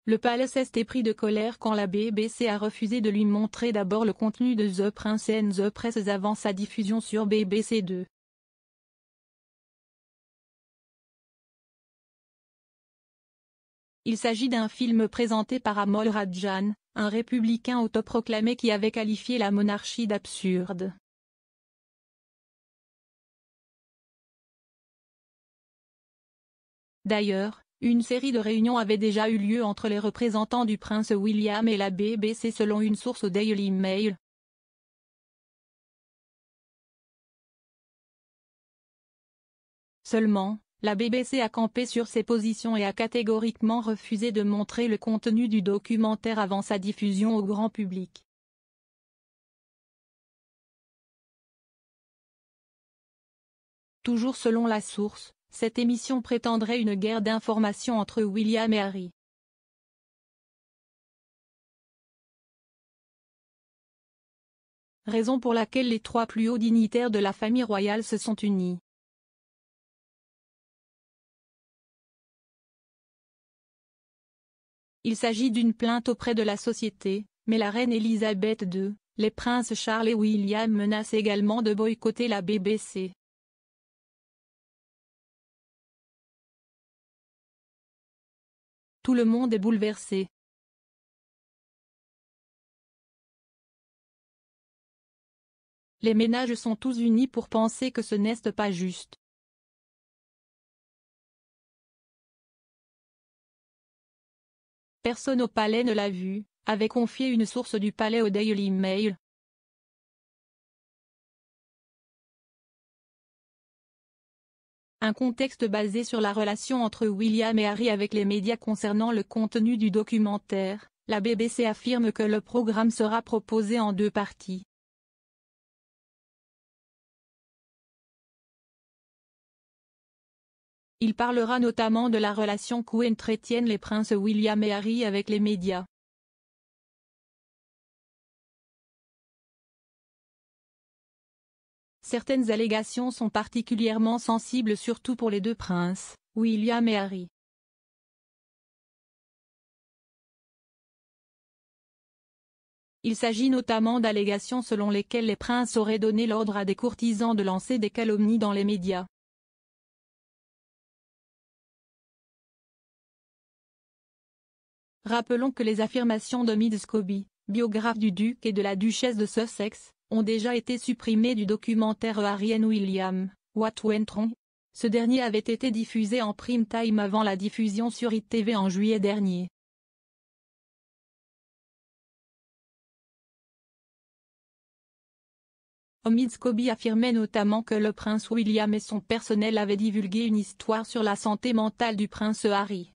le palace est pris de colère quand la BBC a refusé de lui montrer d'abord le contenu de The Prince and the Princess avant sa diffusion sur BBC 2. Il s'agit d'un film présenté par Amol Rajan, un républicain autoproclamé qui avait qualifié la monarchie d'absurde. D'ailleurs, une série de réunions avait déjà eu lieu entre les représentants du prince William et la BBC selon une source au Daily Mail. Seulement, la BBC a campé sur ses positions et a catégoriquement refusé de montrer le contenu du documentaire avant sa diffusion au grand public. Toujours selon la source, cette émission prétendrait une guerre d'information entre William et Harry. Raison pour laquelle les trois plus hauts dignitaires de la famille royale se sont unis. Il s'agit d'une plainte auprès de la société, mais la reine Elisabeth II, les princes Charles et William menacent également de boycotter la BBC. Tout le monde est bouleversé. Les ménages sont tous unis pour penser que ce n'est pas juste. Personne au palais ne l'a vu, avait confié une source du palais au Daily Mail. Un contexte basé sur la relation entre William et Harry avec les médias concernant le contenu du documentaire, la BBC affirme que le programme sera proposé en 2 parties. Il parlera notamment de la relation qu'entretiennent les princes William et Harry avec les médias. Certaines allégations sont particulièrement sensibles surtout pour les 2 princes, William et Harry. Il s'agit notamment d'allégations selon lesquelles les princes auraient donné l'ordre à des courtisans de lancer des calomnies dans les médias. Rappelons que les affirmations de Midd Scobie, biographe du duc et de la duchesse de Sussex, ont déjà été supprimées du documentaire Harry and William, What Went Wrong. Ce dernier avait été diffusé en prime time avant la diffusion sur ITV en juillet dernier. Midd Scobie affirmait notamment que le prince William et son personnel avaient divulgué une histoire sur la santé mentale du prince Harry.